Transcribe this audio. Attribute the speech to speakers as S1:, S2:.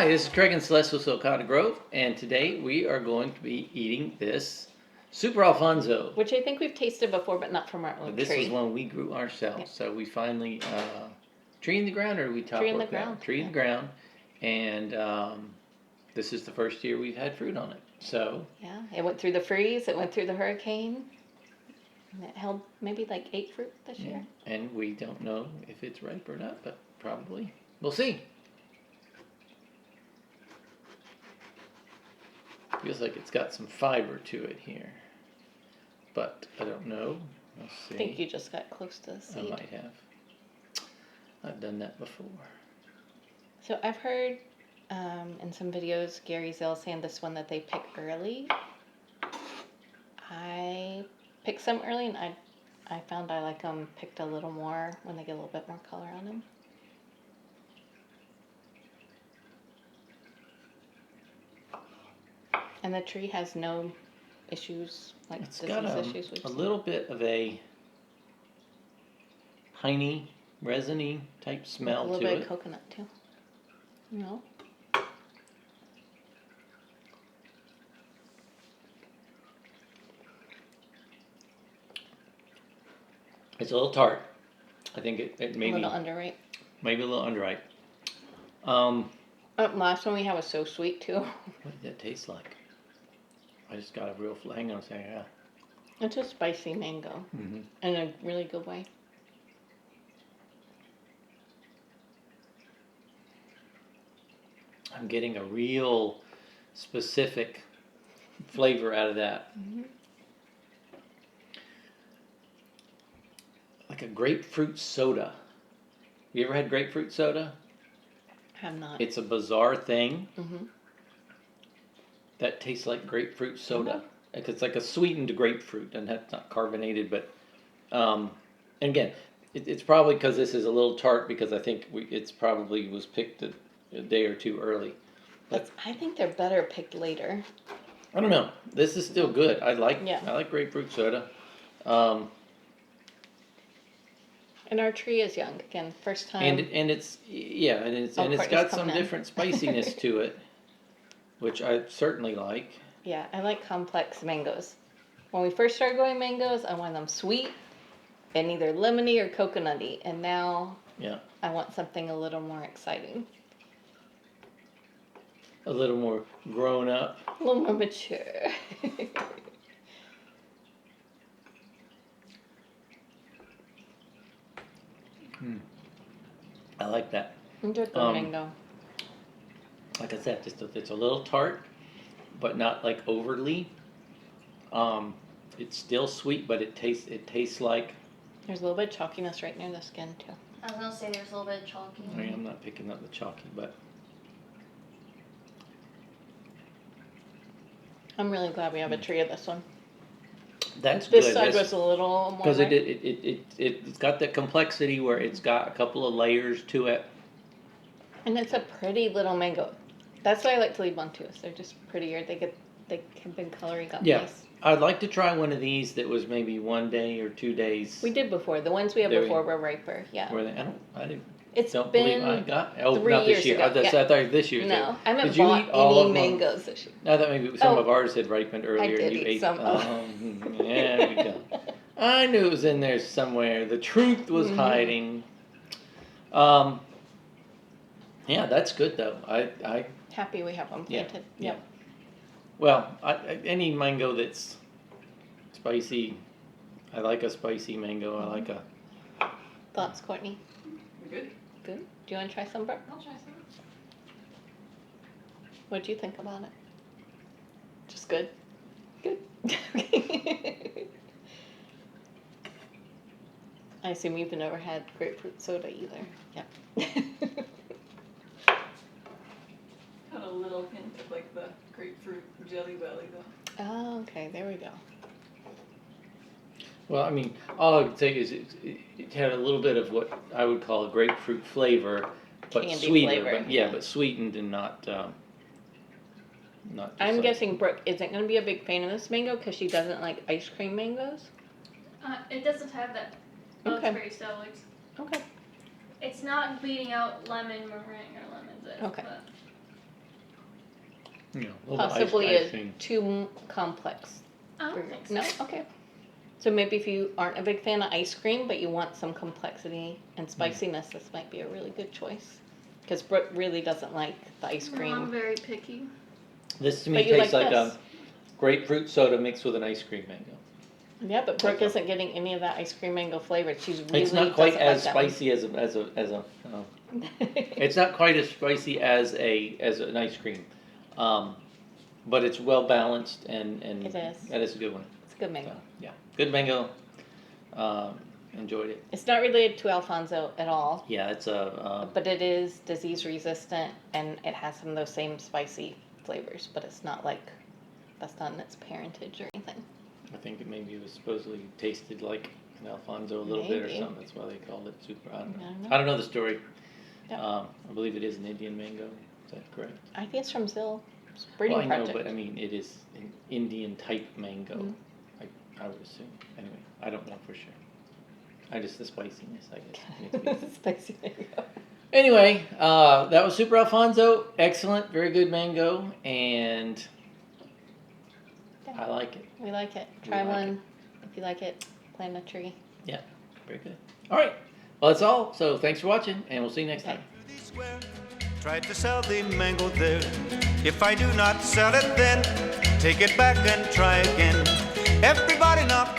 S1: Hi, this is Craig and Celeste with Silcata Grove, and today we are going to be eating this Super Alfonso.
S2: Which I think we've tasted before, but not from our own
S1: This
S2: tree.
S1: is one we grew ourselves,
S2: Yeah.
S1: so we finally tree in the ground, or we top
S2: Tree in the
S1: work that?
S2: ground,
S1: Tree in the ground, and this is the first year we've had fruit on it. So
S2: Yeah, it went through the freeze, it went through the hurricane, and it held maybe like 8 fruit this
S1: yeah,
S2: year.
S1: and we don't know if it's ripe or not, but probably we'll see. Feels like it's got some fiber to it here, but I don't know. We'll see.
S2: I think you just got close to the
S1: I
S2: seed.
S1: might have. I've done that before.
S2: So I've heard in some videos Gary Zell saying this one that they pick early. I picked some early, and I found I like them picked a little more when they get a little bit more color on them. And the tree has no issues, like
S1: It's
S2: disease
S1: got
S2: issues we've
S1: a
S2: seen.
S1: little bit of a piney, resiny type smell
S2: A little
S1: to
S2: bit
S1: it.
S2: of coconut too. No.
S1: It's a little tart. I think it
S2: A
S1: maybe
S2: little underripe.
S1: maybe a little underripe.
S2: Last one we had was so sweet too.
S1: What did that taste like? I just got a real hang on a second. Yeah.
S2: It's a spicy mango
S1: Mm-hmm.
S2: in a really good way.
S1: I'm getting a real specific flavor out of that.
S2: Mm-hmm.
S1: Like a grapefruit soda. You ever had grapefruit soda?
S2: Have not.
S1: It's a bizarre thing
S2: Mm-hmm.
S1: that tastes like grapefruit soda. Like it's like a sweetened grapefruit, and that's not carbonated, but and again, it's probably because this is a little tart, because I think it's probably was picked a day or two early. But
S2: I think they're better picked later.
S1: I don't know. This is still good. I like
S2: Yeah.
S1: grapefruit soda.
S2: And our tree is young. Again, first time.
S1: And it's it's
S2: Courtney's
S1: got some
S2: coming in.
S1: different spiciness to it, which I certainly like.
S2: Yeah, I like complex mangoes. When we first started growing mangoes, I wanted them sweet and either lemony or coconutty. And now
S1: Yeah.
S2: I want something a little more exciting.
S1: A little more grown up.
S2: A little more mature.
S1: I like that.
S2: Enjoy the mango.
S1: Like I said, it's a little tart, but not like overly. It's still sweet, but it tastes like.
S2: There's a little bit of chalkiness right near the skin too.
S3: I was gonna say there's a little bit of chalky.
S1: I mean, I'm not picking up the chalky, but
S2: I'm really glad we have a tree of this one.
S1: that's
S2: This
S1: good.
S2: side was a little more.
S1: Because it's got the complexity where it's got a couple of layers to it.
S2: And it's a pretty little mango. That's why I like to leave one too. So they're just prettier. They have been coloring up
S1: Yeah.
S2: nice.
S1: I'd like to try one of these that was maybe 1 day or 2 days.
S2: We did before. The ones we had
S1: There we
S2: before
S1: go.
S2: were riper. Yeah.
S1: Where I
S2: It's
S1: don't
S2: been
S1: believe I got. Oh,
S2: 3
S1: not
S2: years
S1: this year.
S2: ago.
S1: I thought it was this year.
S2: No, I haven't
S1: Did you
S2: bought
S1: eat all
S2: any
S1: of them?
S2: mangoes this year.
S1: I thought maybe some
S2: Oh.
S1: of ours had ripened earlier.
S2: did
S1: and you
S2: eat
S1: ate
S2: some.
S1: There we go. I knew it was in there somewhere. The truth was hiding. Yeah, that's good though. I
S2: Happy we have them
S1: Yeah,
S2: planted.
S1: yeah.
S2: Yep.
S1: Well, any mango that's spicy, I like a spicy mango. I like a.
S2: Thoughts, Courtney?
S3: Good.
S2: Good. Do you want to try some, Brooke?
S3: I'll try some.
S2: What do you think about it? Just good. Good. I assume you've never had grapefruit soda either. Yep.
S4: Had a little hint of like the grapefruit jelly belly though.
S2: Oh, okay. There we go.
S1: Well, I mean, all I would say is it had a little bit of what I would call a grapefruit flavor, but
S2: Candy
S1: sweeter.
S2: flavor,
S1: But yeah,
S2: yeah.
S1: but sweetened and not. Not. Just
S2: I'm
S1: like-
S2: guessing Brooke isn't going to be a big fan of this mango because she doesn't like ice cream mangoes.
S3: It doesn't have that. Oh,
S2: Okay.
S3: it's very still.
S2: Okay.
S3: It's not beating out lemon, meringue, or lemon zest.
S2: Okay.
S3: But
S1: You know, a little
S2: possibly
S1: ice
S2: a
S1: cream.
S2: too complex.
S3: I
S2: for-
S3: don't think so.
S2: No, okay. So maybe if you aren't a big fan of ice cream, but you want some complexity and spiciness, this might be a really good choice. Because Brooke really doesn't like the ice
S3: No, I'm
S2: cream.
S3: very picky.
S1: This to me
S2: But you
S1: tastes
S2: like
S1: like
S2: this.
S1: a grapefruit soda mixed with an ice cream mango.
S2: Yeah, but Brooke
S1: Okay.
S2: isn't getting any of that ice cream mango flavor. She's really
S1: It's not quite
S2: doesn't
S1: as
S2: like that one.
S1: spicy as it's not quite as spicy as an ice cream, but it's well balanced and
S2: It is.
S1: that is a good one.
S2: It's a good
S1: So,
S2: mango.
S1: yeah, good mango. Enjoyed it.
S2: It's not related to Alfonso at all,
S1: Yeah, it's a
S2: but it is disease resistant and it has some of those same spicy flavors, but it's not like that's not in its parentage or anything.
S1: I think it maybe was supposedly tasted like an Alfonso a little bit or
S2: Maybe.
S1: something. That's why they called it super. I don't know.
S2: I don't know.
S1: I don't know the story.
S2: Yeah.
S1: I believe it is an Indian mango. Is that correct?
S2: I think it's from Zill. It's a breeding
S1: Well, I know,
S2: project.
S1: but I mean, it is an Indian type mango.
S2: Mhm.
S1: I would assume. Anyway, I don't know for sure. I just the spiciness, I guess.
S2: Spicy mango.
S1: Anyway, that was Super Alfonso. Excellent, very good mango, and I like it.
S2: We like it.
S1: We
S2: Try
S1: like
S2: one. If you like it, plant a tree.
S1: Very good. All right. Well, that's all. So thanks for watching, and we'll see you next
S2: Okay.
S1: time.
S5: Square, tried to sell the mango there. If I do not sell it, then take it back and try again. Everybody knock